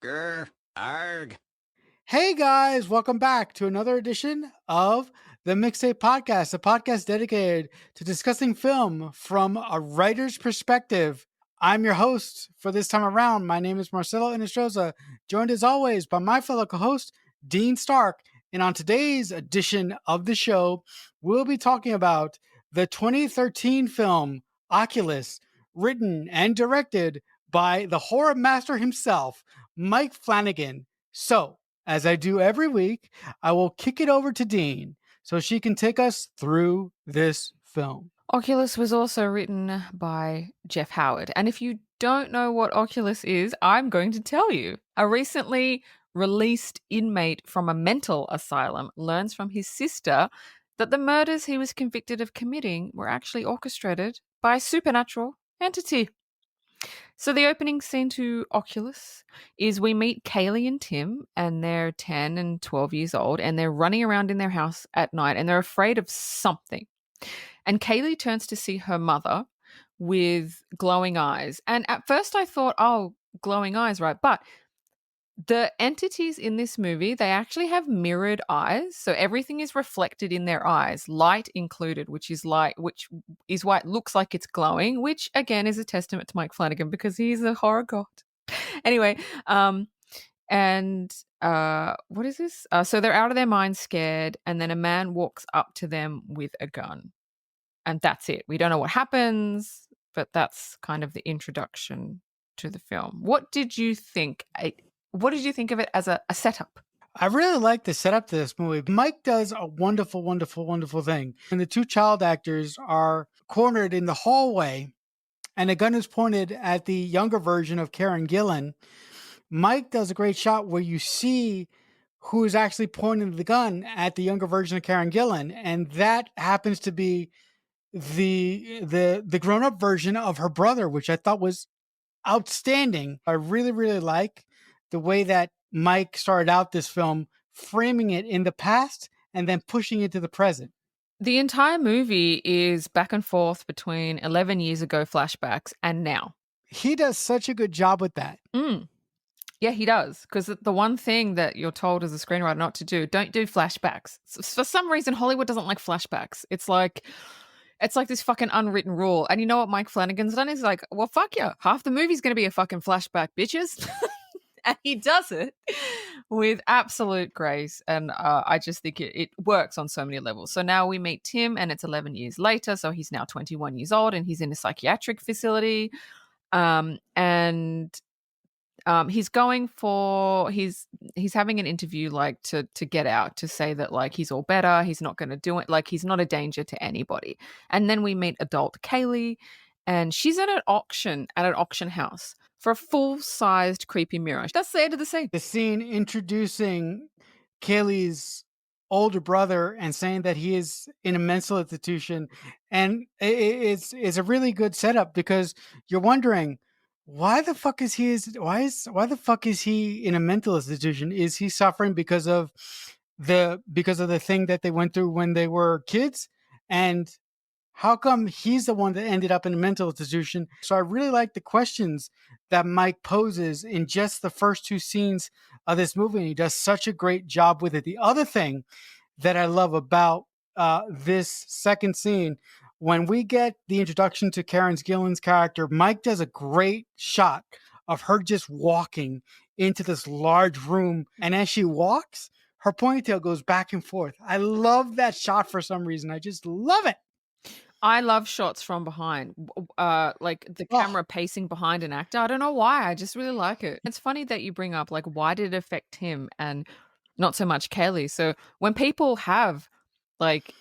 Grr, arg. Hey guys, welcome back to another edition of the Mixtape Podcast, a podcast dedicated to discussing film from a writer's perspective. I'm your host for this time around. My name is Marcelo Inestrosa, joined as always by my fellow co-host, Dean Stark. And on today's edition of the show, we'll be talking about the 2013 film Oculus, written and directed by the horror master himself, Mike Flanagan. So, as I do every week, I will kick it over to Dean so she can take us through this film. Oculus was also written by Jeff Howard. And if you don't know what Oculus is, I'm going to tell you. A recently released inmate from a mental asylum learns from his sister that the murders he was convicted of committing were actually orchestrated by a supernatural entity. So the opening scene to Oculus is we meet Kaylee and Tim, and they're 10 and 12 years old, and they're running around in their house at night, and they're afraid of something. And Kaylee turns to see her mother with glowing eyes. And at first I thought, oh, glowing eyes, right? But the entities in this movie, they actually have mirrored eyes. So everything is reflected in their eyes, light included, which is why it looks like it's glowing, which again is a testament to Mike Flanagan because he's a horror god. Anyway, and what is this? So they're out of their minds, scared, and then a man walks up to them with a gun. And that's it. We don't know what happens, but that's kind of the introduction to the film. What did you think? What did you think of it as a setup? I really like the setup to this movie. Mike does a wonderful, wonderful, wonderful thing. And the two child actors are cornered in the hallway, and a gun is pointed at the younger version of Karen Gillan. Mike does a great shot where you see who is actually pointing the gun at the younger version of Karen Gillan, and that happens to be the grown up version of her brother, which I thought was outstanding. I really, really like the way that Mike started out this film, framing it in the past and then pushing it to the present. The entire movie is back and forth between 11 years ago flashbacks and now. He does such a good job with that. Yeah, he does. Because the one thing that you're told as a screenwriter not to do, don't do flashbacks. For some reason, Hollywood doesn't like flashbacks. It's like this fucking unwritten rule. And you know what Mike Flanagan's done? He's like, well, fuck yeah. Half the movie's going to be a fucking flashback, bitches. And he does it with absolute grace. And I just think it works on so many levels. So now we meet Tim, and it's 11 years later. So he's now 21 years old, and he's in a psychiatric facility. He's going for he's having an interview like to get out, to say that like he's all better, he's not going to do it, like he's not a danger to anybody. And then we meet adult Kaylee, and she's at an auction house for a full-sized creepy mirror. That's the end of the scene. The scene introducing Kaylee's older brother and saying that he is in a mental institution, and it's a really good setup because you're wondering, why the fuck is he in a mental institution? Is he suffering because of the thing that they went through when they were kids? And how come he's the one that ended up in a mental institution? So I really like the questions that Mike poses in just the first two scenes of this movie, and he does such a great job with it. The other thing that I love about this second scene, when we get the introduction to Karen Gillan's character, Mike does a great shot of her just walking into this large room, and as she walks, her ponytail goes back and forth. I love that shot for some reason. I just love it. I love shots from behind, like the camera pacing behind an actor. I don't know why. I just really like it. It's funny that you bring up, like, why did it affect him and not so much Kaylee? So when people have, like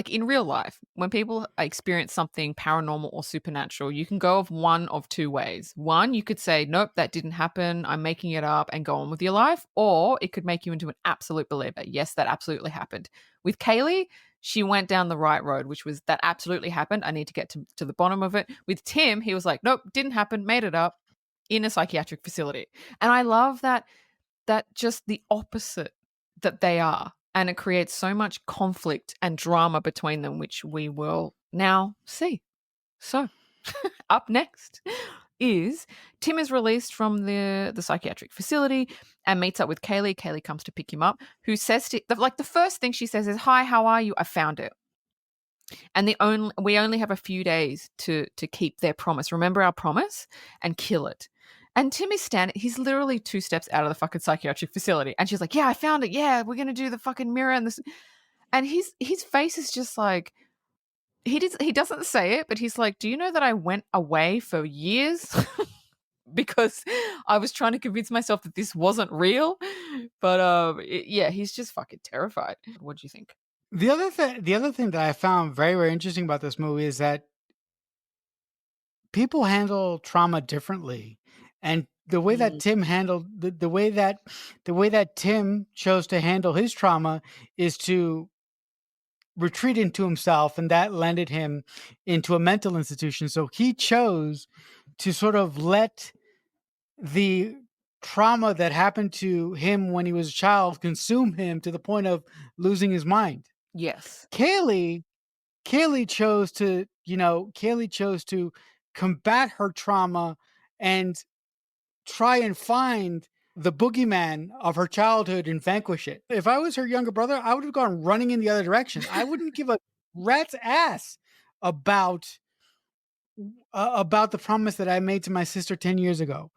in real life, when people experience something paranormal or supernatural, you can go of one of two ways. One, you could say, nope, that didn't happen, I'm making it up, and go on with your life. Or it could make you into an absolute believer. Yes, that absolutely happened. With Kaylee, she went down the right road, which was that absolutely happened. I need to get to the bottom of it. With Tim, he was like, nope, didn't happen, made it up in a psychiatric facility. And I love that just the opposite that they are. And it creates so much conflict and drama between them, which we will now see. So, up next, is Tim is released from the psychiatric facility and meets up with Kaylee. Kaylee comes to pick him up, who says to like the first thing she says is, "Hi, how are you? I found it." And we only have a few days to keep their promise. Remember our promise and kill it. And Tim is standing, he's literally 2 steps out of the fucking psychiatric facility. And she's like, "Yeah, I found it. Yeah, we're gonna do the fucking mirror and this." And his face is just like, he doesn't say it, but he's like, "Do you know that I went away for years?" Because I was trying to convince myself that this wasn't real. But yeah, he's just fucking terrified. What do you think? The other thing that I found very, very interesting about this movie is that people handle trauma differently. And the way that Mm. Tim handled the way that Tim chose to handle his trauma is to retreat into himself, and that landed him into a mental institution. So he chose to sort of let the trauma that happened to him when he was a child consume him to the point of losing his mind. Yes. Kaylee Kaylee chose to combat her trauma and try and find the boogeyman of her childhood and vanquish it. If I was her younger brother, I would have gone running in the other direction. I wouldn't give a rat's ass about about the promise that I made to my sister 10 years ago.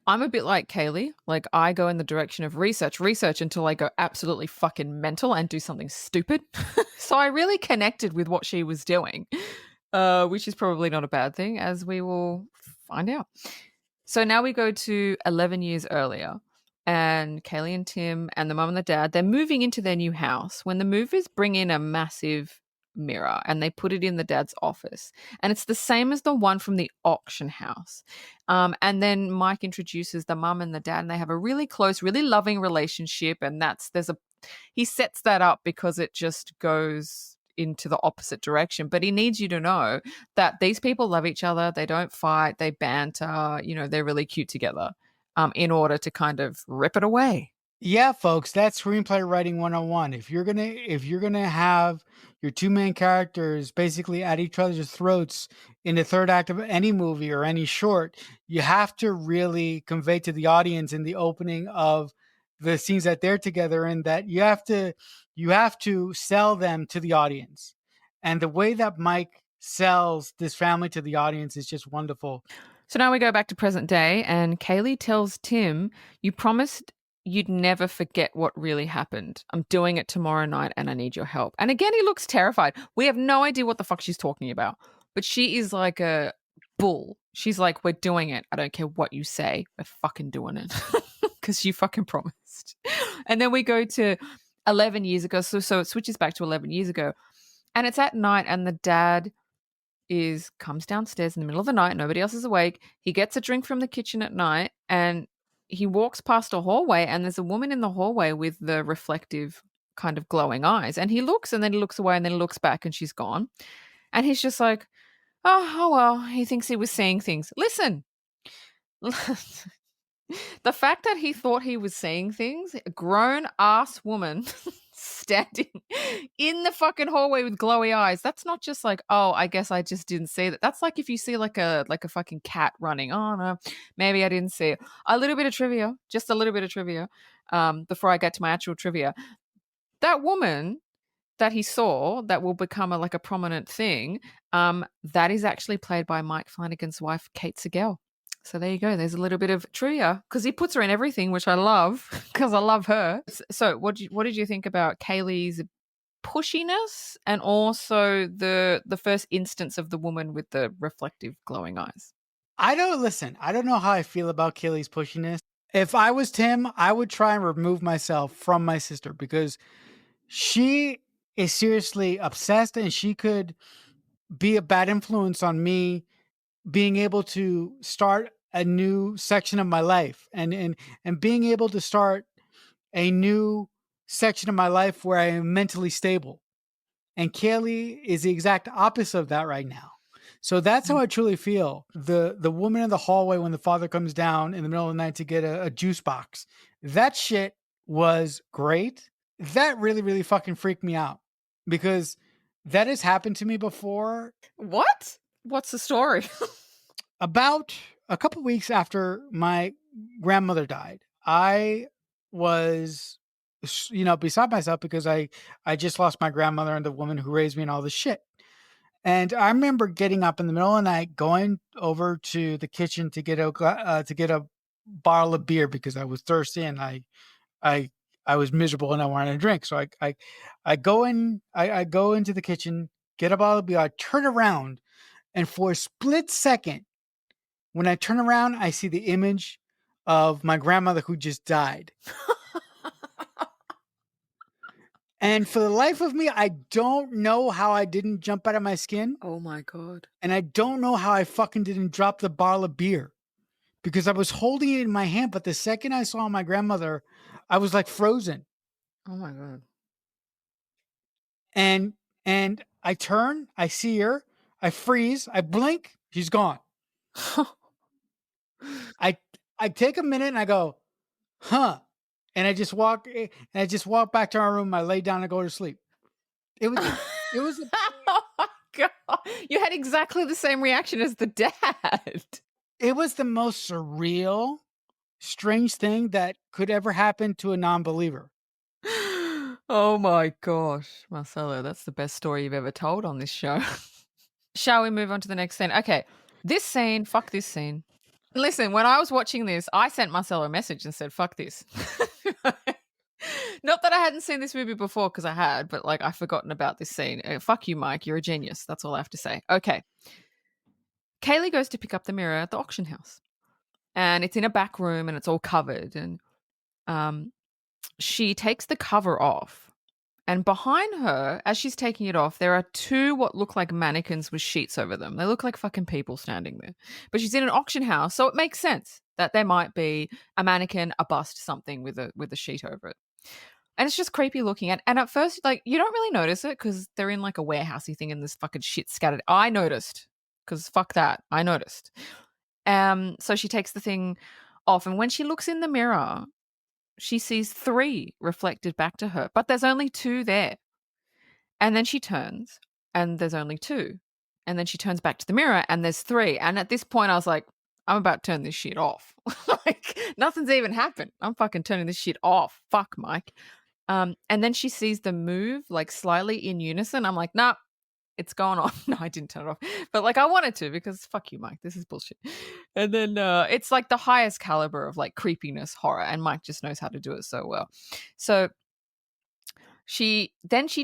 I'm a bit like Kaylee. Like, I go in the direction of research until I go absolutely fucking mental and do something stupid. So I really connected with what she was doing, which is probably not a bad thing, as we will find out. So now we go to 11 years earlier, and Kaylee and Tim and the mum and the dad, they're moving into their new house when the movers bring in a massive mirror and they put it in the dad's office. And it's the same as the one from the auction house. And then Mike introduces the mum and the dad, and they have a really close, really loving relationship. And he sets that up because it just goes into the opposite direction. But he needs you to know that these people love each other. They don't fight. They banter. They're really cute together. In order to kind of rip it away. Yeah, folks, that's screenplay writing 101. If you're gonna have your two main characters basically at each other's throats in the third act of any movie or any short, you have to really convey to the audience in the opening of the scenes that they're together in that you have to sell them to the audience. And the way that Mike sells this family to the audience is just wonderful. So now we go back to present day, and Kaylee tells Tim, "You promised you'd never forget what really happened. I'm doing it tomorrow night and I need your help." And again, he looks terrified. We have no idea what the fuck she's talking about, but she is like a bull. She's like, "We're doing it. I don't care what you say. We're fucking doing it." Because you fucking promised. And then we go to 11 years ago. So it switches back to 11 years ago. And it's at night, and the dad comes downstairs in the middle of the night, nobody else is awake. He gets a drink from the kitchen at night, and he walks past a hallway, and there's a woman in the hallway with the reflective kind of glowing eyes. And he looks, and then he looks away, and then he looks back, and she's gone. And he's just like, "Oh well," he thinks he was seeing things. Listen. The fact that he thought he was seeing things, a grown ass woman standing in the fucking hallway with glowy eyes. That's not just like, "Oh, I guess I just didn't see that." That's like if you see like a fucking cat running. "Oh no, maybe I didn't see it." A little bit of trivia, just a little bit of trivia. Before I get to my actual trivia, that woman that he saw that will become like a prominent thing, that is actually played by Mike Flanagan's wife, Kate Siegel. So there you go. There's a little bit of trivia because he puts her in everything, which I love because I love her. So what did you think about Kaylee's pushiness and also the first instance of the woman with the reflective glowing eyes? I don't know how I feel about Kaylee's pushiness. If I was Tim, I would try and remove myself from my sister because she is seriously obsessed and she could be a bad influence on me being able to start a new section of my life and being able to start a new section of my life where I am mentally stable. And Kaylee is the exact opposite of that right now. So that's how I truly feel. The woman in the hallway when the father comes down in the middle of the night to get a juice box. That shit was great. That really, really fucking freaked me out because that has happened to me before What? What's the story? about a couple weeks after my grandmother died, I was, beside myself because I just lost my grandmother and the woman who raised me and all this shit. And I remember getting up in the middle of the night, going over to the kitchen to get to get a bottle of beer because I was thirsty and I I was miserable and I wanted a drink. So I go in, I go into the kitchen, get a bottle of beer, I turn around, and for a split second, when I turn around, I see the image of my grandmother who just died. And for the life of me, I don't know how I didn't jump out of my skin. Oh my god. And I don't know how I fucking didn't drop the bottle of beer because I was holding it in my hand. But the second I saw my grandmother, I was like frozen. Oh my god. And I turn, I see her, I freeze, I blink, she's gone. I I take a minute and I go, huh. And I just walk back to our room. I lay down and go to sleep. It was it was Oh my god. You had exactly the same reaction as the dad. it was the most surreal, strange thing that could ever happen to a non-believer. Oh my gosh, Marcelo, that's the best story you've ever told on this show. Shall we move on to the next scene? Okay, this scene, fuck this scene. Listen, when I was watching this, I sent Marcelo a message and said, fuck this. Not that I hadn't seen this movie before, because I had, but like I've forgotten about this scene. Fuck you, Mike. You're a genius. That's all I have to say. Okay. Kaylee goes to pick up the mirror at the auction house, and it's in a back room and it's all covered. And um, she takes the cover off. And behind her, as she's taking it off, there are two what look like mannequins with sheets over them. They look like fucking people standing there. But she's in an auction house, so it makes sense that there might be a mannequin, a bust, something with a sheet over it. And it's just creepy looking at. And at first, like, you don't really notice it because they're in like a warehousey thing and there's fucking shit scattered. I noticed because fuck that. I noticed. So she takes the thing off, and when she looks in the mirror, she sees three reflected back to her, but there's only two there. And then she turns and there's only two. And then she turns back to the mirror and there's three. And at this point, I was like, I'm about to turn this shit off. Like, nothing's even happened. I'm fucking turning this shit off. Fuck, Mike. And then she sees them move like slightly in unison. I'm like, nah, it's going on. No, I didn't turn it off. But like I wanted to because fuck you, Mike. This is bullshit. And then it's like the highest caliber of like creepiness horror. And Mike just knows how to do it so well. So she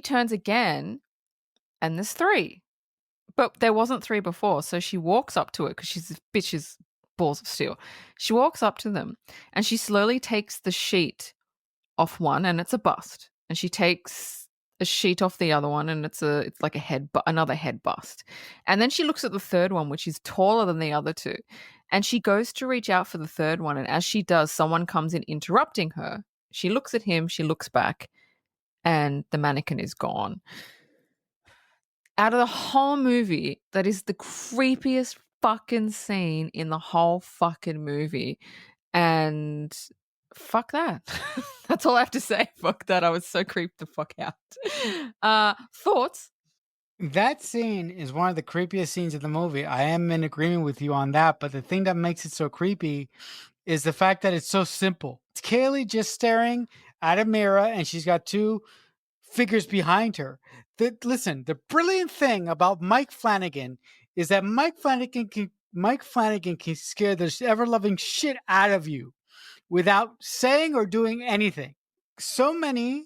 turns again and there's three. But there wasn't three before. So she walks up to it because she's bitch's balls of steel. She walks up to them and she slowly takes the sheet off one and it's a bust. And she takes a sheet off the other one and it's like another head bust. And then she looks at the third one, which is taller than the other two. And she goes to reach out for the third one. And as she does, someone comes in interrupting her. She looks at him, she looks back, and the mannequin is gone. Out of the whole movie, that is the creepiest fucking scene in the whole fucking movie. And fuck that. That's all I have to say. Fuck that. I was so creeped the fuck out. Thoughts? That scene is one of the creepiest scenes of the movie. I am in agreement with you on that, but the thing that makes it so creepy is the fact that it's so simple. It's Kaylee just staring at a mirror and she's got two figures behind her. Listen, the brilliant thing about Mike Flanagan is that Mike Flanagan can scare the ever-loving shit out of you without saying or doing anything. So many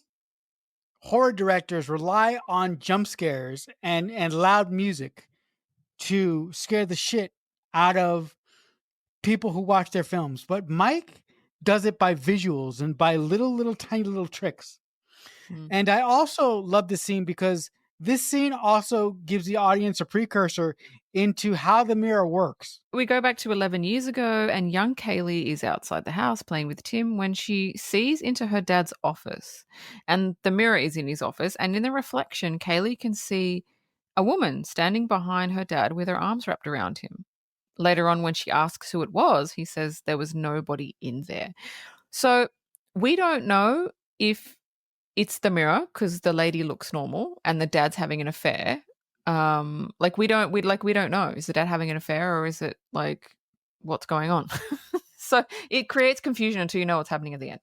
horror directors rely on jump scares and loud music to scare the shit out of people who watch their films. But Mike does it by visuals and by little tiny little tricks. Mm. And I also love this scene because this scene also gives the audience a precursor into how the mirror works. We go back to 11 years ago, and young Kaylee is outside the house playing with Tim when she sees into her dad's office. And the mirror is in his office, and in the reflection, Kaylee can see a woman standing behind her dad with her arms wrapped around him. Later on, when she asks who it was, he says there was nobody in there. So we don't know if it's the mirror because the lady looks normal and the dad's having an affair. We don't know. Is the dad having an affair or is it like what's going on. So it creates confusion until you know what's happening at the end.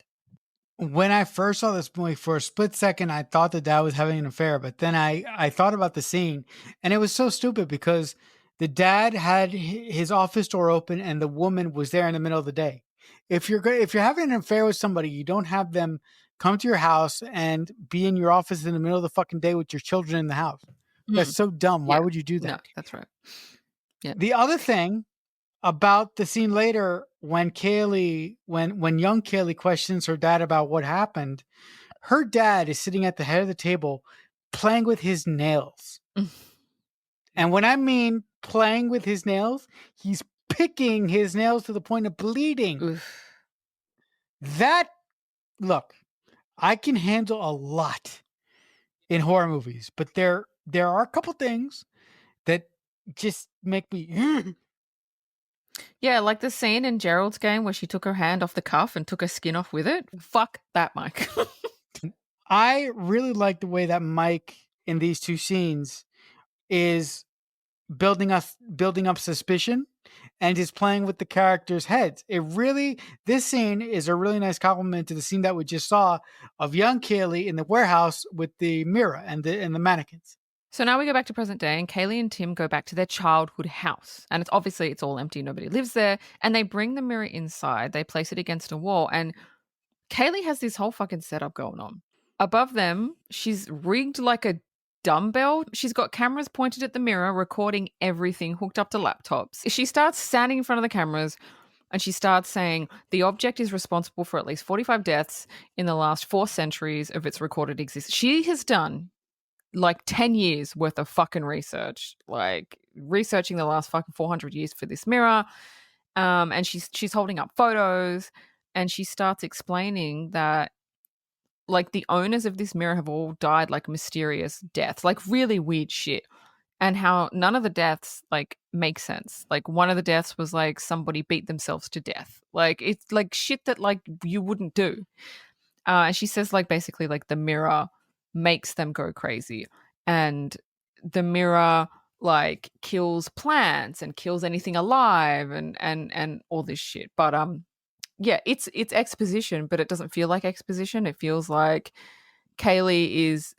When I first saw this movie, for a split second, I thought the dad was having an affair, but then I thought about the scene, and it was so stupid because the dad had his office door open, and the woman was there in the middle of the day. If you're having an affair with somebody, you don't have them come to your house and be in your office in the middle of the fucking day with your children in the house. That's Mm, so dumb. Why yeah. would you do No, that? that's right. Yeah. The other thing about the scene later when when young Kaylee questions her dad about what happened, her dad is sitting at the head of the table playing with his nails. And when I mean playing with his nails, he's picking his nails to the point of bleeding. Oof. That look, I can handle a lot in horror movies, but there are a couple things that just make me Yeah, like the scene in Gerald's game where she took her hand off the cuff and took her skin off with it. Fuck that, Mike. I really like the way that Mike in these two scenes is building up suspicion and is playing with the characters' heads. This scene is a really nice compliment to the scene that we just saw of young Kaylee in the warehouse with the mirror and the mannequins. So now we go back to present day, and Kaylee and Tim go back to their childhood house. And it's all empty, nobody lives there. And they bring the mirror inside, they place it against a wall, and Kaylee has this whole fucking setup going on. Above them, she's rigged like a dumbbell. She's got cameras pointed at the mirror, recording everything hooked up to laptops. She starts standing in front of the cameras and she starts saying the object is responsible for at least 45 deaths in the last 4 centuries of its recorded existence. She has done like 10 years worth of fucking research, like researching the last fucking 400 years for this mirror. And she's holding up photos and she starts explaining that like the owners of this mirror have all died like mysterious deaths, like really weird shit. And how none of the deaths like make sense. Like one of the deaths was like somebody beat themselves to death. Like it's like shit that like you wouldn't do. And she says like basically like the mirror makes them go crazy, and the mirror like kills plants and kills anything alive and all this shit. But yeah, it's exposition, but it doesn't feel like exposition. It feels like Kaylee is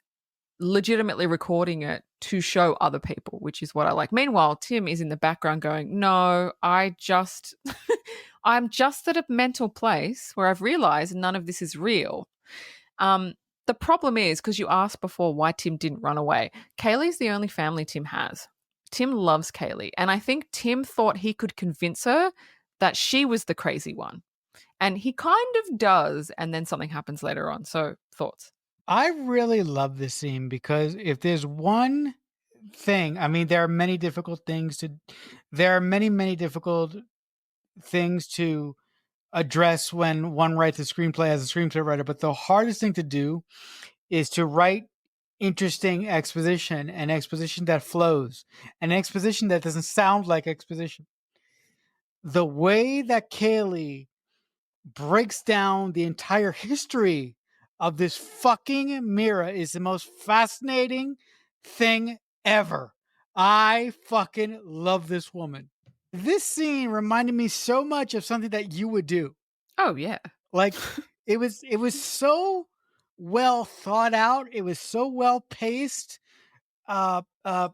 legitimately recording it to show other people, which is what I like. Meanwhile, Tim is in the background going, "No, I'm just at a mental place where I've realized none of this is real." Um, the problem is because you asked before why Tim didn't run away. Kaylee's the only family Tim has. Tim loves Kaylee, and I think Tim thought he could convince her that she was the crazy one. And he kind of does, and then something happens later on. So, thoughts? I really love this scene because if there's one thing, I mean, there are many difficult things to address when one writes a screenplay as a screenplay writer, but the hardest thing to do is to write interesting exposition and exposition that flows and exposition that doesn't sound like exposition. The way that Kaylee breaks down the entire history of this fucking mirror is the most fascinating thing ever. I fucking love this woman. This scene reminded me so much of something that you would do. Oh, yeah. Like it was so well thought out. It was so well paced. The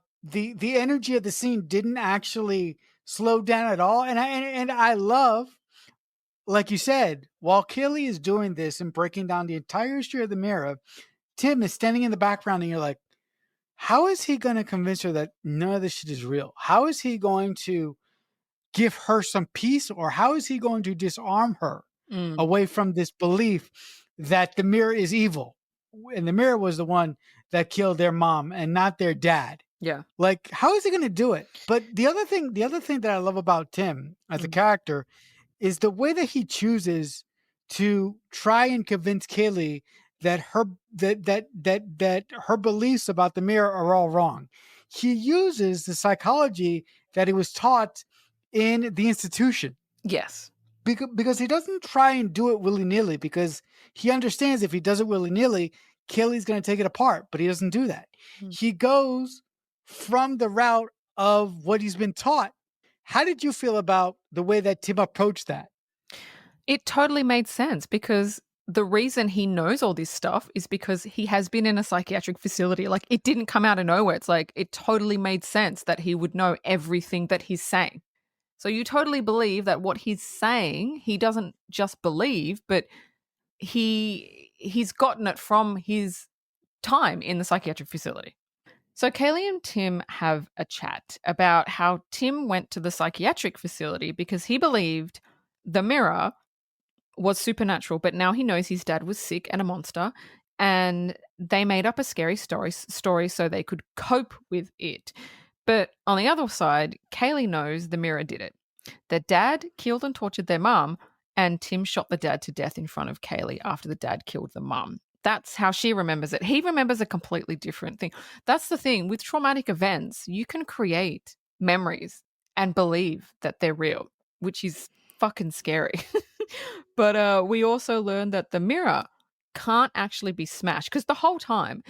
energy of the scene didn't actually slow down at all. And I love, like you said, while Kelly is doing this and breaking down the entire history of the mirror, Tim is standing in the background and you're like, how is he going to convince her that none of this shit is real? How is he going to give her some peace, or how is he going to disarm her Mm, away from this belief that the mirror is evil? And the mirror was the one that killed their mom and not their dad. yeah. Like, how is he going to do it? But the other thing that I love about Tim as a Mm, character is the way that he chooses to try and convince Kaylee that her beliefs about the mirror are all wrong. He uses the psychology that he was taught in the institution, yes. because he doesn't try and do it willy-nilly, because he understands if he does it willy-nilly, Kaylee's going to take it apart, but he doesn't do that. Mm, He goes from the route of what he's been taught. How did you feel about the way that Tim approached that? It totally made sense because the reason he knows all this stuff is because he has been in a psychiatric facility. Like, it didn't come out of nowhere. It's like it totally made sense that he would know everything that he's saying. So you totally believe that what he's saying, he doesn't just believe, but he's gotten it from his time in the psychiatric facility. So Kaylee and Tim have a chat about how Tim went to the psychiatric facility because he believed the mirror was supernatural, but now he knows his dad was sick and a monster, and they made up a scary story so they could cope with it. But on the other side, Kaylee knows the mirror did it. Their dad killed and tortured their mum, and Tim shot the dad to death in front of Kaylee after the dad killed the mum. That's how she remembers it. He remembers a completely different thing. That's the thing with traumatic events, you can create memories and believe that they're real, which is fucking scary. But we also learned that the mirror can't actually be smashed because the whole time,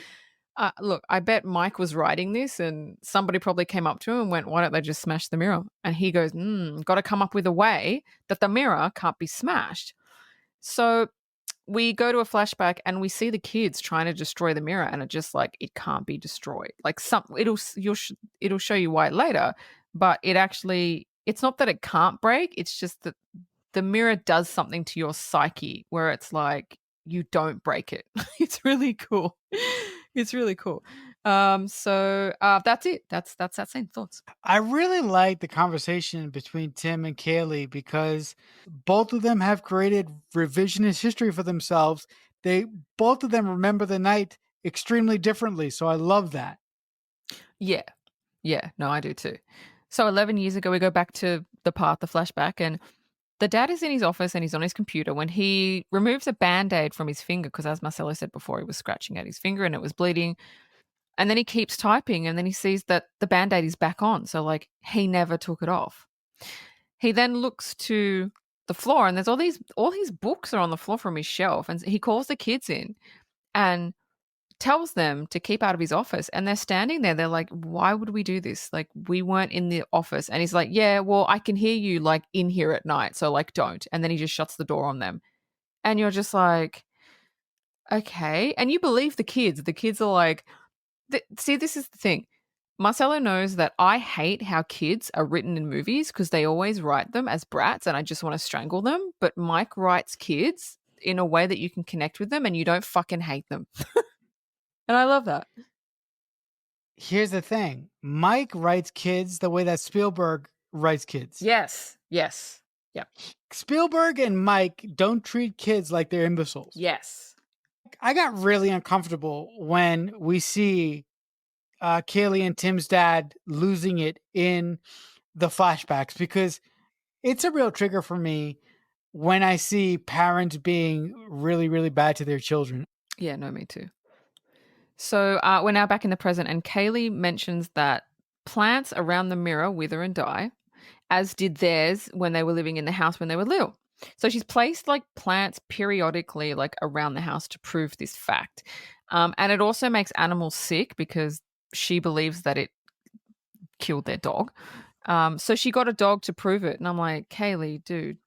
look, I bet Mike was writing this and somebody probably came up to him and went, "Why don't they just smash the mirror?" And he goes, got to come up with a way that the mirror can't be smashed. So we go to a flashback and we see the kids trying to destroy the mirror, and it just like it can't be destroyed. Like it'll show you why later, but it's not that it can't break. It's just that the mirror does something to your psyche where it's like you don't break it. It's really cool. It's really cool. So that's it. That's that scene. Thoughts? I really like the conversation between Tim and Kaylee because both of them have created revisionist history for themselves. They both of them remember the night extremely differently. So I love that. Yeah. Yeah. No, I do too. So 11 years ago, we go back to the flashback, and the dad is in his office and he's on his computer when he removes a band-aid from his finger because, as Marcelo said before, he was scratching at his finger and it was bleeding. And then he keeps typing and then he sees that the band-aid is back on. So, like, he never took it off. He then looks to the floor and there's all his books are on the floor from his shelf. And he calls the kids in and tells them to keep out of his office, and they're standing there. They're like, "Why would we do this? Like, we weren't in the office." And he's like, "Yeah, well, I can hear you like in here at night, so like don't." And then he just shuts the door on them. And you're just like, "Okay." And you believe the kids. The kids are like, see, this is the thing. Marcelo knows that I hate how kids are written in movies because they always write them as brats and I just want to strangle them. But Mike writes kids in a way that you can connect with them and you don't fucking hate them. And I love that. Here's the thing Mike writes kids the way that Spielberg writes kids. Yes. Yes. Yep. Spielberg and Mike don't treat kids like they're imbeciles. Yes. I got really uncomfortable when we see Kaylee and Tim's dad losing it in the flashbacks because it's a real trigger for me when I see parents being really, really bad to their children. Yeah, no, me too. So we're now back in the present, and Kaylee mentions that plants around the mirror wither and die, as did theirs when they were living in the house when they were little. So she's placed like plants periodically like around the house to prove this fact. And it also makes animals sick because she believes that it killed their dog. So she got a dog to prove it. And I'm like, Kaylee, dude.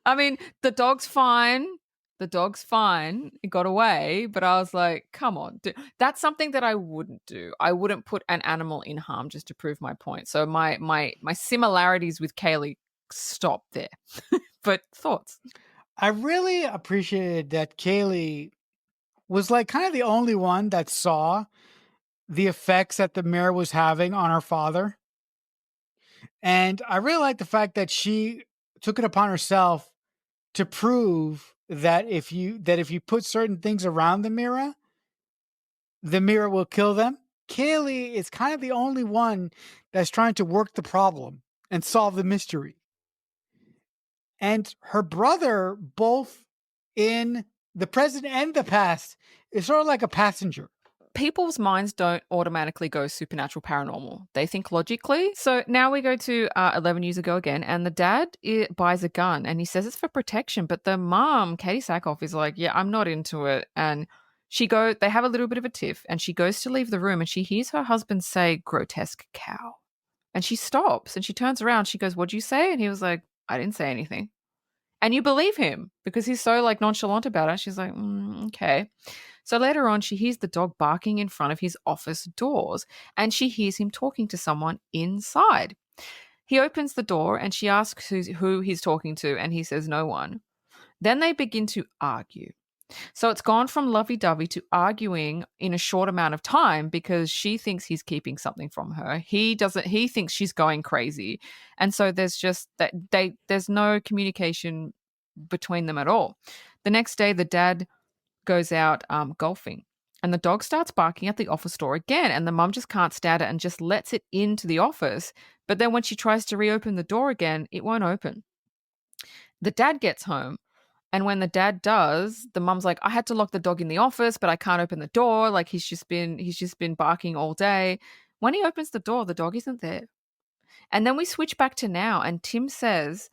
I mean, the dog's fine. The dog's fine. It got away. But I was like, come on. Dude. That's something that I wouldn't do. I wouldn't put an animal in harm just to prove my point. So my similarities with Kaylee stop there. But thoughts? I really appreciated that Kaylee was like kind of the only one that saw the effects that the mirror was having on her father. And I really like the fact that she took it upon herself to prove that if you put certain things around the mirror will kill them. Kaylee is kind of the only one that's trying to work the problem and solve the mystery. And her brother, both in the present and the past, is sort of like a passenger. People's minds don't automatically go supernatural paranormal. They think logically. So now we go to 11 years ago again, and the dad buys a gun and he says it's for protection. But the mom, Katie Sackhoff, is like, yeah, I'm not into it. And they have a little bit of a tiff and she goes to leave the room and she hears her husband say grotesque cow. And she stops and she turns around. She goes, "What'd you say?" And he was like, "I didn't say anything." And you believe him because he's so like nonchalant about it. She's like, okay. So later on, she hears the dog barking in front of his office doors and she hears him talking to someone inside. He opens the door and she asks who he's talking to, and he says, "No one." Then they begin to argue. So it's gone from lovey dovey to arguing in a short amount of time because she thinks he's keeping something from her. He doesn't, he thinks she's going crazy. And so there's just that there's no communication between them at all. The next day, the dad goes out golfing and the dog starts barking at the office door again. And the mum just can't stand it and just lets it into the office. But then when she tries to reopen the door again, it won't open. The dad gets home, and when the dad does, the mum's like, "I had to lock the dog in the office, but I can't open the door. Like he's just been barking all day." When he opens the door, the dog isn't there. And then we switch back to now, and Tim says,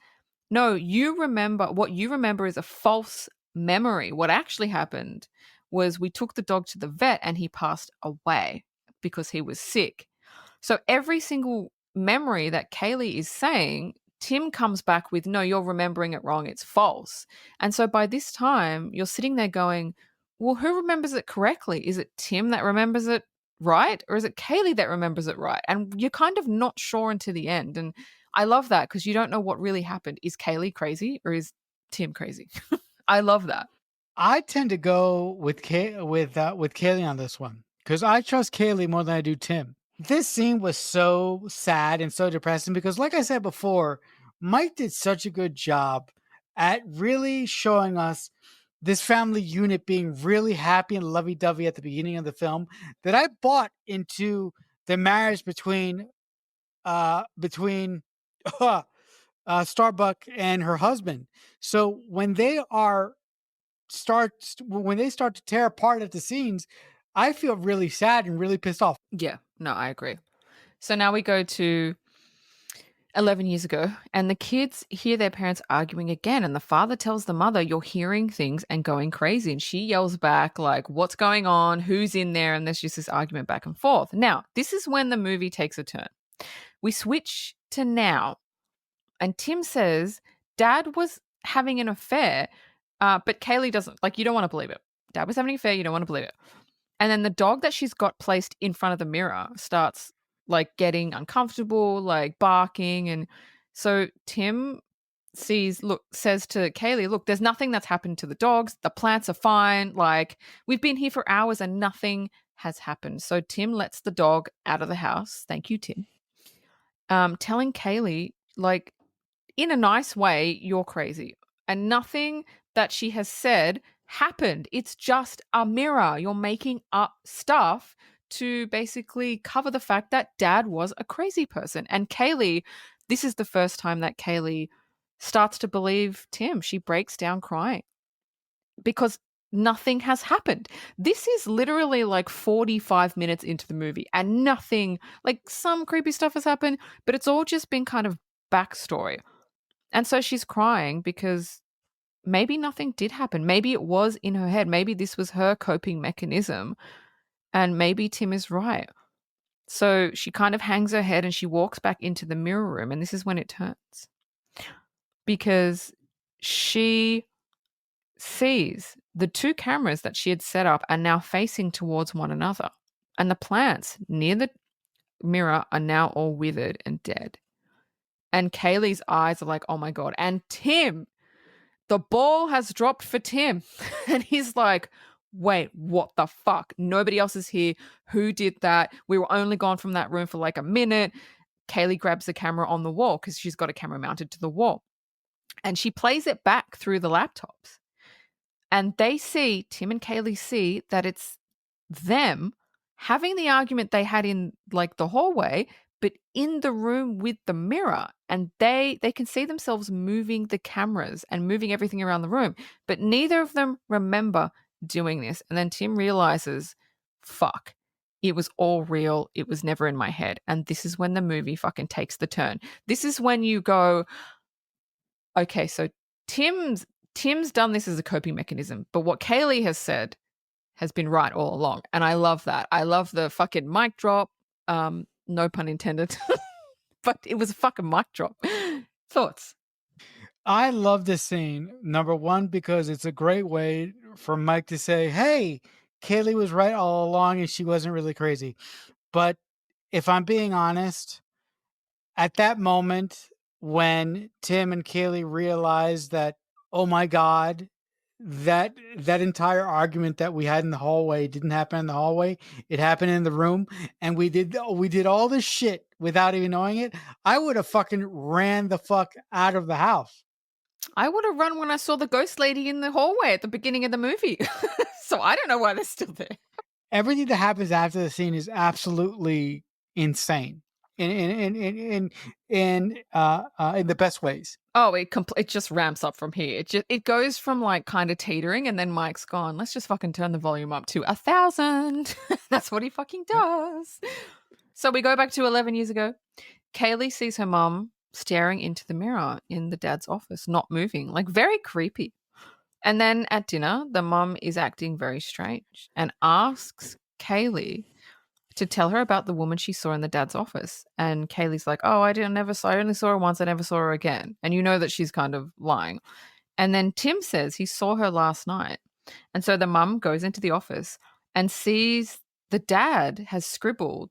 "No, what you remember is a false memory. What actually happened was we took the dog to the vet and he passed away because he was sick." So every single memory that Kaylee is saying, Tim comes back with, "No, you're remembering it wrong. It's false." And so by this time, you're sitting there going, well, who remembers it correctly? Is it Tim that remembers it right? Or is it Kaylee that remembers it right? And you're kind of not sure until the end. And I love that because you don't know what really happened. Is Kaylee crazy or is Tim crazy? I love that. I tend to go with with Kaylee on this one because I trust Kaylee more than I do Tim. This scene was so sad and so depressing because, like I said before, Mike did such a good job at really showing us this family unit being really happy and lovey dovey at the beginning of the film that I bought into the marriage between Starbuck and her husband. So when they start to tear apart at the seams, I feel really sad and really pissed off. Yeah, no, I agree. So now we go to 11 years ago, and the kids hear their parents arguing again. And the father tells the mother, "You're hearing things and going crazy." And she yells back, like, "What's going on? Who's in there?" And there's just this argument back and forth. Now, this is when the movie takes a turn. We switch to now, and Tim says dad was having an affair, but Kaylee doesn't, like, you don't want to believe it. Dad was having an affair, you don't want to believe it. And then the dog that she's got placed in front of the mirror starts like getting uncomfortable, like barking. And so Tim says to Kaylee, "Look, there's nothing that's happened to the dogs. The plants are fine. Like, we've been here for hours and nothing has happened." So Tim lets the dog out of the house. Thank you, Tim. Telling Kaylee, like, in a nice way, "You're crazy." And nothing that she has said happened. It's just a mirror. You're making up stuff to basically cover the fact that dad was a crazy person. And Kaylee, this is the first time that Kaylee starts to believe Tim. She breaks down crying because nothing has happened. This is literally like 45 minutes into the movie and nothing, like some creepy stuff has happened, but it's all just been kind of backstory. And so she's crying because maybe nothing did happen. Maybe it was in her head. Maybe this was her coping mechanism. And maybe Tim is right. So she kind of hangs her head and she walks back into the mirror room. And this is when it turns because she sees the two cameras that she had set up are now facing towards one another. And the plants near the mirror are now all withered and dead. And Kaylee's eyes are like, "Oh my God." And Tim, the ball has dropped for Tim. And he's like, "Wait, what the fuck? Nobody else is here. Who did that? We were only gone from that room for like a minute." Kaylee grabs the camera on the wall because she's got a camera mounted to the wall. And she plays it back through the laptops. And Tim and Kaylee see that it's them having the argument they had in like the hallway, but in the room with the mirror. And they can see themselves moving the cameras and moving everything around the room, but neither of them remember doing this. And then Tim realizes, fuck, it was all real. It was never in my head. And this is when the movie fucking takes the turn. This is when you go, okay, so Tim's done this as a coping mechanism, but what Kaylee has said has been right all along. And I love that. I love the fucking mic drop. No pun intended. But it was a fucking mic drop. Thoughts? I love this scene. Number one, because it's a great way for Mike to say, "Hey, Kaylee was right all along, and she wasn't really crazy." But if I'm being honest, at that moment when Tim and Kaylee realized that, oh my God, that entire argument that we had in the hallway didn't happen in the hallway, it happened in the room, and we did all this shit without even knowing it. I would have fucking ran the fuck out of the house. I would have run when I saw the ghost lady in the hallway at the beginning of the movie. So I don't know why they're still there. Everything that happens after the scene is absolutely insane in the best ways. Oh, it just ramps up from here. It goes from like kind of teetering, and then Mike's gone. Let's just fucking turn the volume up to 1,000. That's what he fucking Yep. does. So we go back to 11 years ago. Kaylee sees her mum staring into the mirror in the dad's office, not moving, like very creepy. And then at dinner, the mum is acting very strange and asks Kaylee to tell her about the woman she saw in the dad's office. And Kaylee's like, "Oh, I only saw her once. I never saw her again." And you know that she's kind of lying. And then Tim says he saw her last night. And so the mum goes into the office and sees the dad has scribbled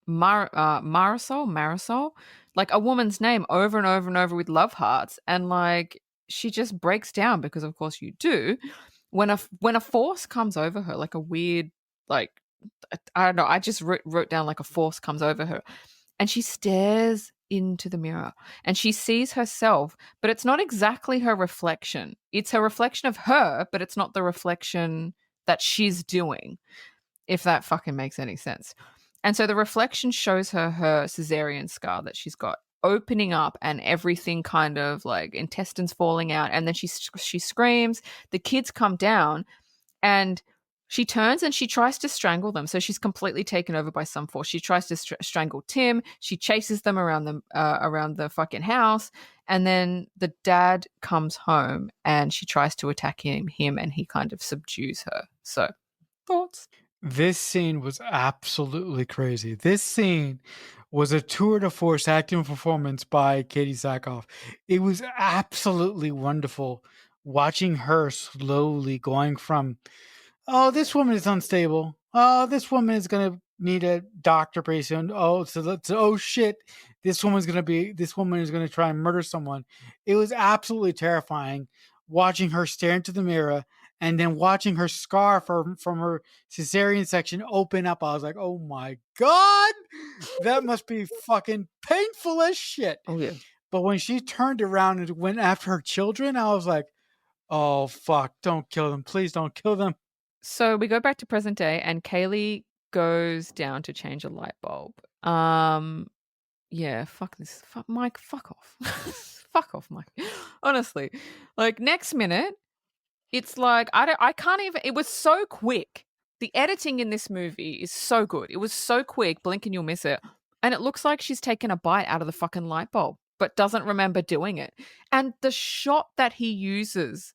Marisol, like a woman's name over and over and over with love hearts. And like she just breaks down because, of course, you do. When a force comes over her, like a weird, like I don't know. I just wrote down like a force comes over her, and she stares into the mirror and she sees herself, but it's not exactly her reflection. It's her reflection of her, but it's not the reflection that she's doing, if that fucking makes any sense. And so the reflection shows her cesarean scar that she's got opening up and everything kind of like intestines falling out. And then she screams. The kids come down and she turns and she tries to strangle them. So she's completely taken over by some force. She tries to strangle Tim. She chases them around the fucking house, and then the dad comes home and she tries to attack him, and he kind of subdues her. So thoughts? This scene was absolutely crazy. This scene was a tour de force acting performance by Katie Sackhoff. It was absolutely wonderful watching her slowly going from, oh, this woman is unstable. Oh, this woman is gonna need a doctor pretty soon. Oh, oh shit, this woman is gonna try and murder someone. It was absolutely terrifying watching her stare into the mirror and then watching her scar from her cesarean section open up. I was like, oh my god, that must be fucking painful as shit. Oh yeah. But when she turned around and went after her children, I was like, oh fuck, don't kill them. Please don't kill them. So we go back to present day, and Kaylee goes down to change a light bulb. Yeah, fuck this. Fuck Mike, fuck off. Fuck off, Mike. Honestly. Like next minute, it's like I can't even it was so quick. The editing in this movie is so good. It was so quick, blink and you'll miss it. And it looks like she's taken a bite out of the fucking light bulb, but doesn't remember doing it. And the shot that he uses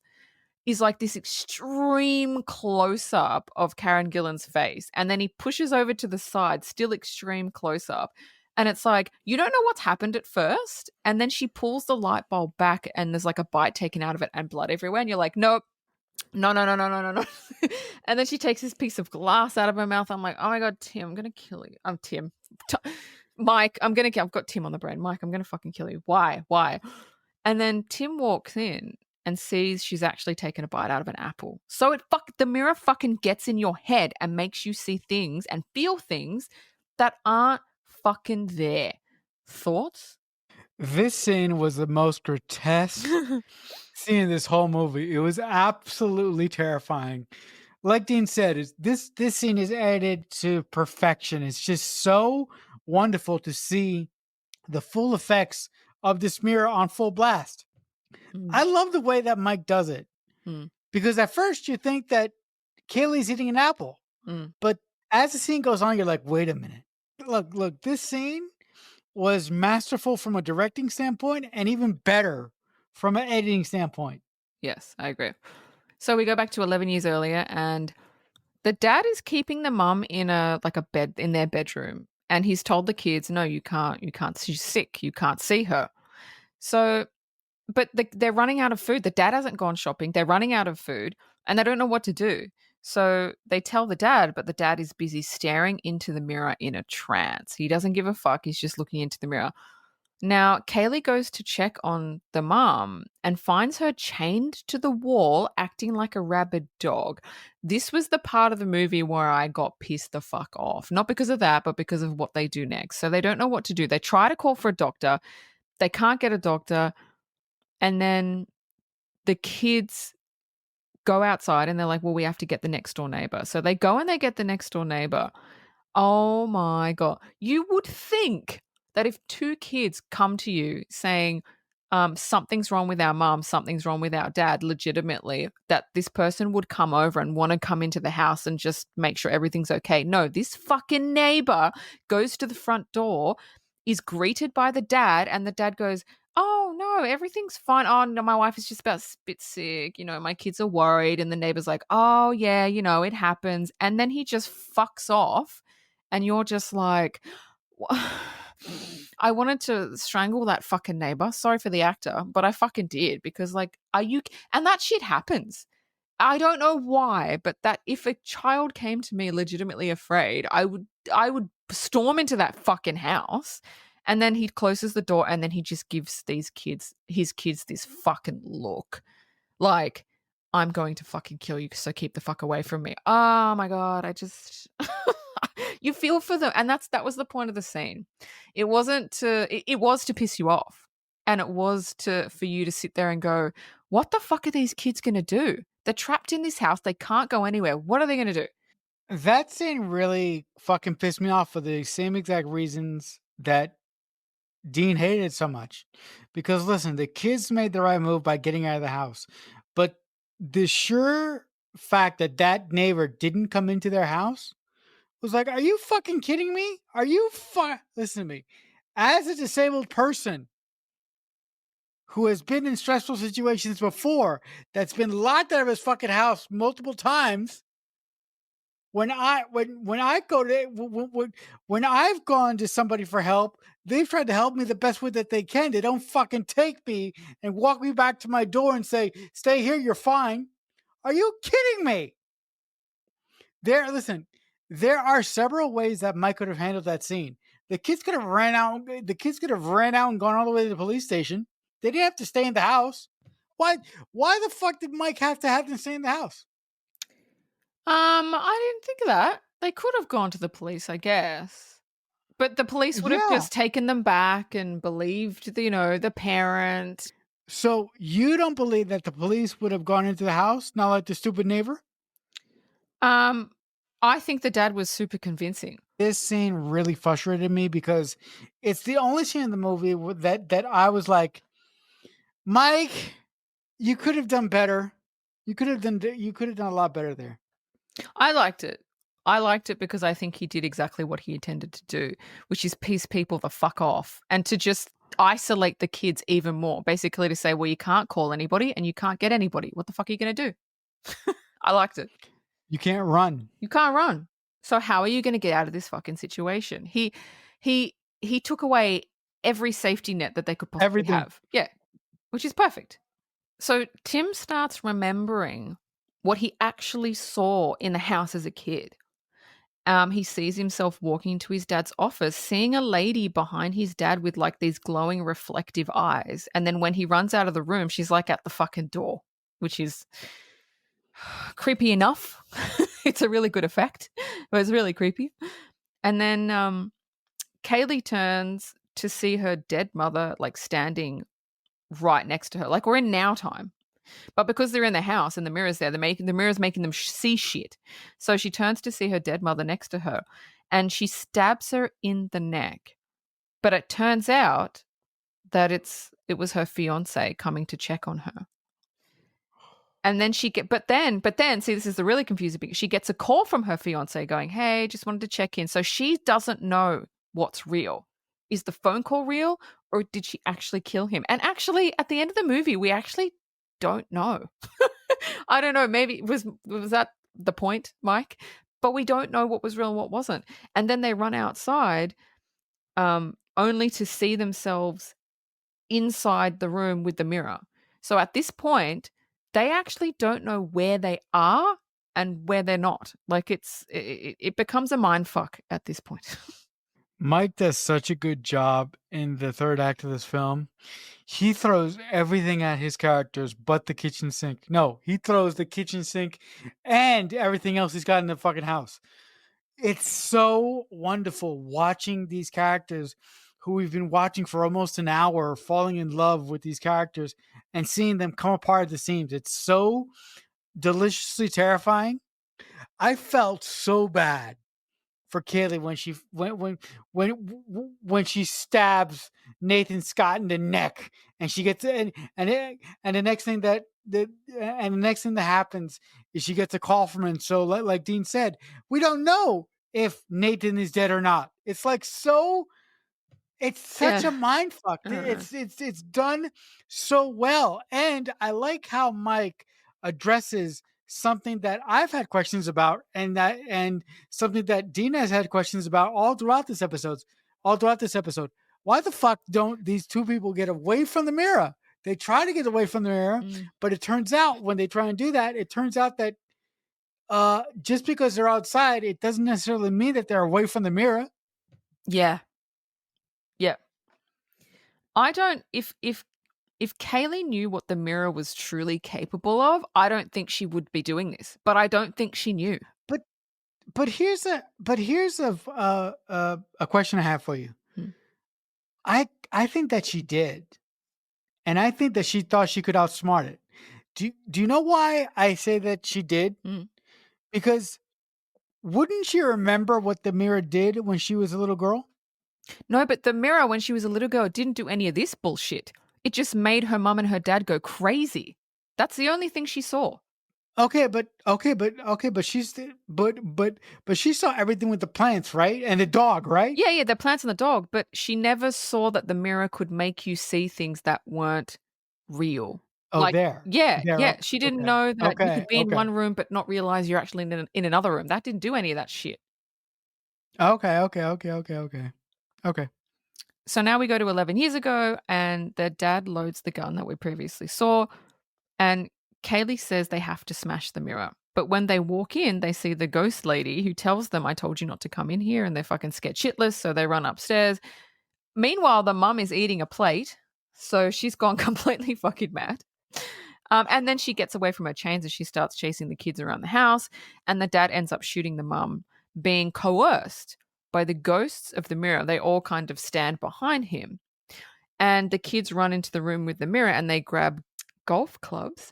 is like this extreme close up of Karen Gillan's face. And then he pushes over to the side, still extreme close up. And it's like, you don't know what's happened at first. And then she pulls the light bulb back and there's like a bite taken out of it and blood everywhere. And you're like, nope, no, no, no, no, no, no, no. And then she takes this piece of glass out of her mouth. I'm like, oh my God, Tim, I'm going to kill you. I'm Tim. Mike, I've got Tim on the brain. Mike, I'm going to fucking kill you. Why? Why? And then Tim walks in and sees she's actually taken a bite out of an apple. So the mirror fucking gets in your head and makes you see things and feel things that aren't fucking there. Thoughts? This scene was the most grotesque scene in this whole movie. It was absolutely terrifying. Like Dean said, this scene is edited to perfection. It's just so wonderful to see the full effects of this mirror on full blast. Mm, I love the way that Mike does it mm, because at first you think that Kaylee's eating an apple, mm. but as the scene goes on, you're like, wait a minute. Look, this scene was masterful from a directing standpoint and even better from an editing standpoint. Yes, I agree. So we go back to 11 years earlier, and the dad is keeping the mum in a bed in their bedroom, And he's told the kids, no, you can't, she's sick, you can't see her. So, but they're running out of food. The dad hasn't gone shopping. They're running out of food and they don't know what to do. So they tell the dad, but the dad is busy staring into the mirror in a trance. He doesn't give a fuck. He's just looking into the mirror. Now, Kaylee goes to check on the mom and finds her chained to the wall, acting like a rabid dog. This was the part of the movie where I got pissed the fuck off. Not because of that, but because of what they do next. So they don't know what to do. They try to call for a doctor. They can't get a doctor. And then the kids go outside and they're like, well, we have to get the next door neighbor. So they go and they get the next door neighbor. Oh my God. You would think that if two kids come to you saying, something's wrong with our mom, something's wrong with our dad, legitimately, that this person would come over and want to come into the house and just make sure everything's okay. No, this fucking neighbor goes to the front door, is greeted by the dad, and the dad goes, oh no, everything's fine. Oh no, my wife is just about a bit sick. My kids are worried. And the neighbor's like, oh yeah, it happens. And then he just fucks off. And you're just like, I wanted to strangle that fucking neighbor. Sorry for the actor, but I fucking did because, like, are you? And that shit happens. I don't know why, but that if a child came to me legitimately afraid, I would storm into that fucking house. And then he closes the door and then he just gives his kids this fucking look. Like, I'm going to fucking kill you, so keep the fuck away from me. Oh my God, I just you feel for them. And that was the point of the scene. It wasn't to it was to piss you off. And it was for you to sit there and go, what the fuck are these kids gonna do? They're trapped in this house, they can't go anywhere. What are they gonna do? That scene really fucking pissed me off for the same exact reasons that Dean hated it so much. Because listen, the kids made the right move by getting out of the house. But the sure fact that that neighbor didn't come into their house was like, are you fucking kidding me? Are you listen to me. As a disabled person who has been in stressful situations before, that's been locked out of his fucking house multiple times, when I go to when I've gone to somebody for help, they've tried to help me the best way that they can. They don't fucking take me and walk me back to my door and say, "Stay here, you're fine." Are you kidding me? Listen. There are several ways that Mike could have handled that scene. The kids could have ran out. The kids could have ran out and gone all the way to the police station. They didn't have to stay in the house. Why? Why the fuck did Mike have to have them stay in the house? I didn't think of that. They could have gone to the police, I guess. But the police would have Yeah. just taken them back and believed the parent. So you don't believe that the police would have gone into the house, not like the stupid neighbor? Um, I think the dad was super convincing. This scene really frustrated me because it's the only scene in the movie that I was like, Mike, you could have done better. You could have done a lot better there. I liked it. I liked it because I think he did exactly what he intended to do, which is piss people the fuck off and to just isolate the kids even more. Basically to say, well, you can't call anybody and you can't get anybody. What the fuck are you going to do? I liked it. You can't run. You can't run. So how are you going to get out of this fucking situation? He took away every safety net that they could possibly Everything. have. Yeah, which is perfect. So Tim starts remembering what he actually saw in the house as a kid. He sees himself walking to his dad's office, seeing a lady behind his dad with like these glowing reflective eyes. And then when he runs out of the room, she's like at the fucking door, which is creepy enough. It's a really good effect, but it's really creepy. And then Kaylee turns to see her dead mother like standing right next to her. Like we're in now time. But because they're in the house and the mirror's there, the mirror's making them see shit. So she turns to see her dead mother next to her and she stabs her in the neck. But it turns out that it was her fiance coming to check on her. And then but then, see, this is the really confusing bit. She gets a call from her fiance going, hey, just wanted to check in. So she doesn't know what's real. Is the phone call real or did she actually kill him? And actually, at the end of the movie, we actually don't know. I don't know. Maybe was that the point, Mike? but we don't know what was real and what wasn't. And then they run outside, only to see themselves inside the room with the mirror. So at this point, they actually don't know where they are and where they're not. Like it becomes a mind fuck at this point. Mike does such a good job in the third act of this film. He throws everything at his characters but the kitchen sink. No, he throws the kitchen sink and everything else he's got in the fucking house. It's so wonderful watching these characters who we've been watching for almost an hour, falling in love with these characters and seeing them come apart at the seams. It's so deliciously terrifying. I felt so bad for Kaylee when she when she stabs Nathan Scott in the neck, and she gets and the next thing that happens is she gets a call from him. So like Dean said, we don't know if Nathan is dead or not. It's like so it's such Yeah. a mind fuck. Uh, It's done so well, and I like how Mike addresses something that I've had questions about, and something that Dina has had questions about all throughout this episode. All throughout this episode, why the fuck don't these two people get away from the mirror? They try to get away from the mirror, mm, but it turns out when they try and do that, it turns out that just because they're outside, it doesn't necessarily mean that they're away from the mirror. yeah. Yeah. I don't if Kaylee knew what the mirror was truly capable of, I don't think she would be doing this. But I don't think she knew. But here's a question I have for you. Mm, I think that she did, and I think that she thought she could outsmart it. Do you know why I say that she did? mm. Because wouldn't she remember what the mirror did when she was a little girl? No, but the mirror when she was a little girl didn't do any of this bullshit. It just made her mum and her dad go crazy. That's the only thing she saw. But but she saw everything with the plants, right? And the dog, right? Yeah, yeah, the plants and the dog, but she never saw that the mirror could make you see things that weren't real. Oh, Like, there, yeah, there. yeah, she didn't Okay, know that you okay, could be in okay, one room but not realize you're actually in another room. That didn't do any of that shit. okay. Okay. So now we go to 11 years ago, and their dad loads the gun that we previously saw, and Kaylee says they have to smash the mirror. But when they walk in, they see the ghost lady who tells them, I told you not to come in here, and they're fucking scared shitless, so they run upstairs. Meanwhile, the mum is eating a plate, so she's gone completely fucking mad. And then she gets away from her chains and she starts chasing the kids around the house, and the dad ends up shooting the mum, being coerced by the ghosts of the mirror. They all kind of stand behind him. And the kids run into the room with the mirror and they grab golf clubs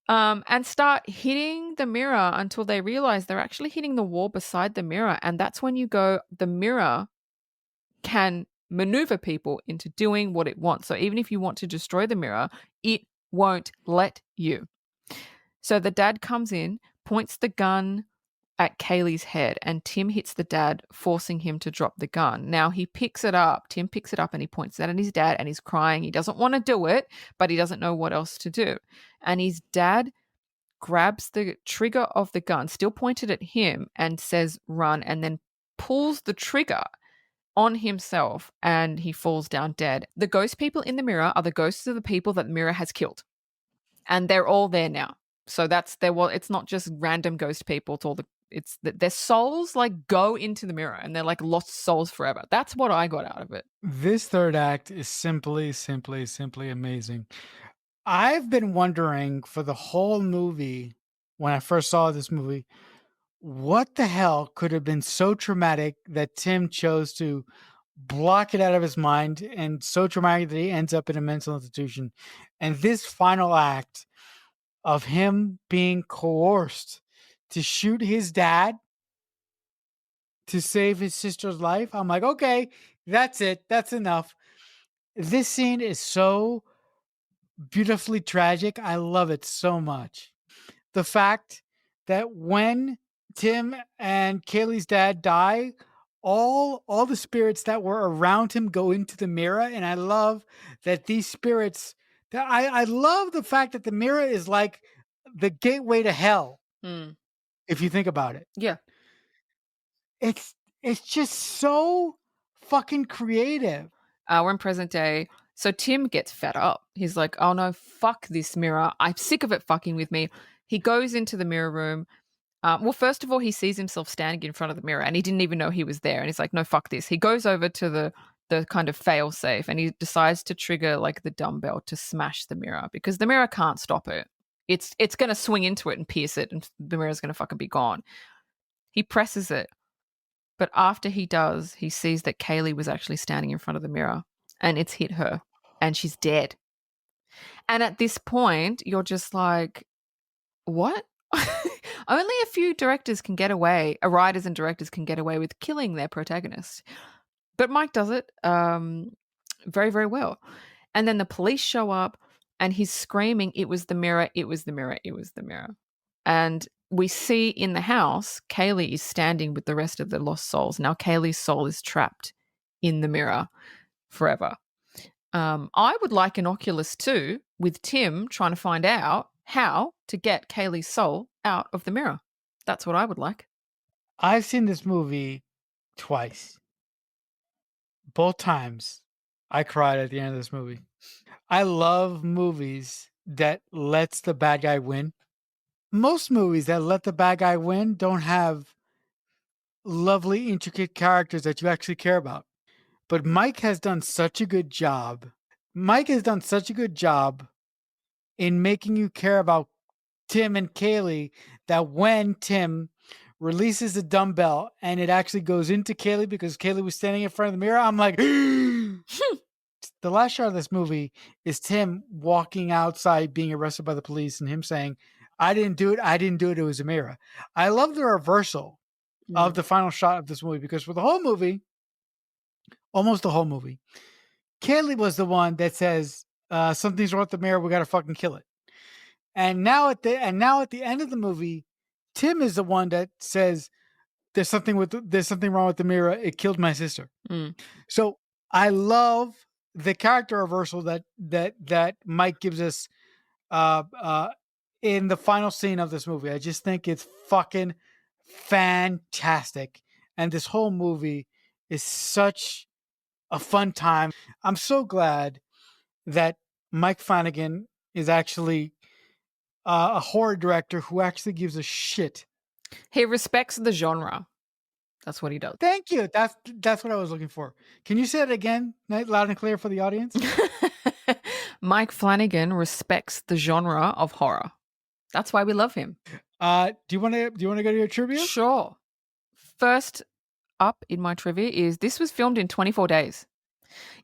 and start hitting the mirror until they realize they're actually hitting the wall beside the mirror. And that's when you go, the mirror can maneuver people into doing what it wants. So even if you want to destroy the mirror, it won't let you. So the dad comes in, points the gun at Kaylee's head, and Tim hits the dad, forcing him to drop the gun. Now he picks it up. Tim picks it up and he points it at his dad, and he's crying. He doesn't want to do it, but he doesn't know what else to do. And his dad grabs the trigger of the gun, still pointed at him, and says, run, and then pulls the trigger on himself, and he falls down dead. The ghost people in the mirror are the ghosts of the people that the mirror has killed, and they're all there now. So that's their, well, it's not just random ghost people. It's all the, it's that their souls like go into the mirror and they're like lost souls forever. That's what I got out of it. This third act is simply amazing. I've been wondering for the whole movie when I first saw this movie, what the hell could have been so traumatic that Tim chose to block it out of his mind, and so traumatic that he ends up in a mental institution. And this final act of him being coerced to shoot his dad to save his sister's life, I'm like, okay, that's it. That's enough. This scene is so beautifully tragic. I love it so much. The fact that when Tim and Kaylee's dad die, all the spirits that were around him go into the mirror, and I love that these spirits. That I love the fact that the mirror is like the gateway to hell. Mm. If you think about it, Yeah. it's it's just so fucking creative. We're in present day. So Tim gets fed up. He's like, oh no, fuck this mirror. I'm sick of it fucking with me. He goes into the mirror room. Well, first of all, he sees himself standing in front of the mirror and he didn't even know he was there. And he's like, no, fuck this. He goes over to the kind of fail safe and he decides to trigger like the dumbbell to smash the mirror because the mirror can't stop it. It's going to swing into it and pierce it and the mirror's going to fucking be gone. He presses it. But after he does, he sees that Kaylee was actually standing in front of the mirror and it's hit her and she's dead. And at this point, you're just like, what? Only a few directors can get away, writers and directors can get away with killing their protagonist. But Mike does it very, very well. And then the police show up and he's screaming, it was the mirror, it was the mirror, it was the mirror. And we see in the house, Kaylee is standing with the rest of the lost souls. Now Kaylee's soul is trapped in the mirror forever. I would like an Oculus too, with Tim trying to find out how to get Kaylee's soul out of the mirror. That's what I would like. I've seen this movie twice. Both times I cried at the end of this movie. I love movies that lets the bad guy win. Most movies that let the bad guy win don't have lovely, intricate characters that you actually care about. But Mike has done such a good job. Mike has done such a good job in making you care about Tim and Kaylee that when Tim releases the dumbbell and it actually goes into Kaylee because Kaylee was standing in front of the mirror, I'm like, the last shot of this movie is Tim walking outside being arrested by the police and him saying, I didn't do it. I didn't do it. It was a mirror. I love the reversal of the final shot of this movie because for the whole movie, almost the whole movie, Kaylee was the one that says, something's wrong with the mirror. We got to fucking kill it. And now at the end of the movie, Tim is the one that says there's something wrong with the mirror. It killed my sister. So I love the character reversal that Mike gives us in the final scene of this movie. I just think it's fucking fantastic. And this whole movie is such a fun time. I'm so glad that Mike Flanagan is actually a horror director who actually gives a shit. He respects the genre. That's what he does. Thank you. That's what I was looking for. Can you say it again, loud and clear for the audience? Mike Flanagan respects the genre of horror. That's why we love him. Do you want to go to your trivia? Sure. First up in my trivia is this was filmed in 24 days.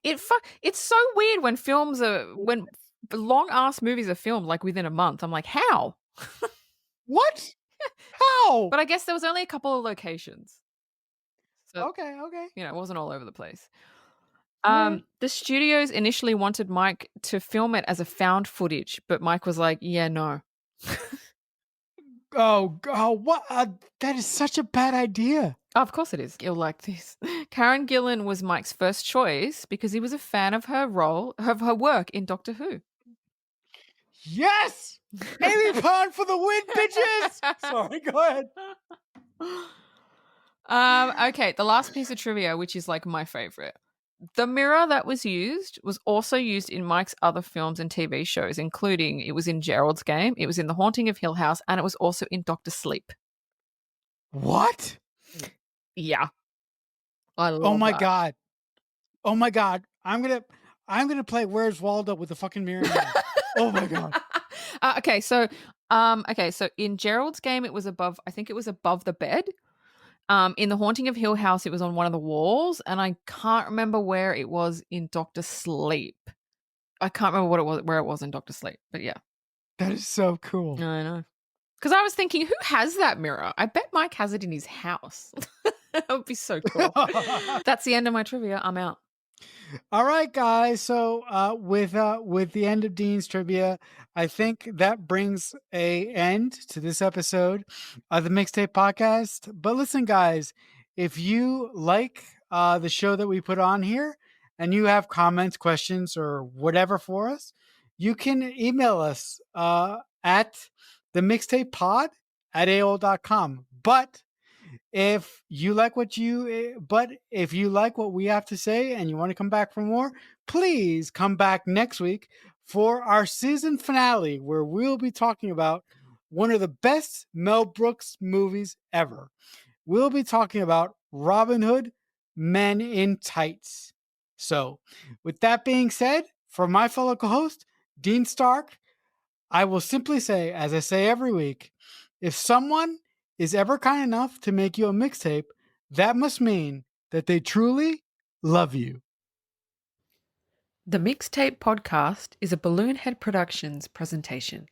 It's so weird when when long ass movies are filmed like within a month. I'm like, how? What? How? But I guess there was only a couple of locations. So, Okay. it wasn't all over the place. Right. The studios initially wanted Mike to film it as a found footage, but Mike was like, yeah, no. Oh, what? That is such a bad idea. Oh, of course it is. You'll like this. Karen Gillan was Mike's first choice because he was a fan of her work in Doctor Who. Yes! Amy Pond for the win, bitches! Sorry, go ahead. Okay, the last piece of trivia, which is like my favorite. The mirror that was used was also used in Mike's other films and TV shows, including it was in Gerald's Game, it was in The Haunting of Hill House, and it was also in Doctor Sleep. What? Yeah. I love Oh my that. god. Oh my god. I'm gonna play Where's Waldo with the fucking mirror now. Oh my god. Okay, so in Gerald's Game it was above, I think it was above the bed. In The Haunting of Hill House, it was on one of the walls, and I can't remember where it was in Doctor Sleep. I can't remember where it was in Doctor Sleep, but yeah. That is so cool. I know. Because I was thinking, who has that mirror? I bet Mike has it in his house. That would be so cool. That's the end of my trivia. I'm out. All right, guys. So with the end of Dean's trivia, I think that brings a end to this episode of the Mixtape Podcast. But listen, guys, if you like the show that we put on here and you have comments, questions, or whatever for us, you can email us at themixtapepod@aol.com. But But if you like what we have to say and you want to come back for more, please come back next week for our season finale, where we'll be talking about one of the best Mel Brooks movies ever. We'll be talking about Robin Hood, Men in Tights. So, with that being said, for my fellow co-host Dean Stark, I will simply say, as I say every week, if someone is ever kind enough to make you a mixtape, that must mean that they truly love you. The Mixtape Podcast is a Balloonhead Productions presentation.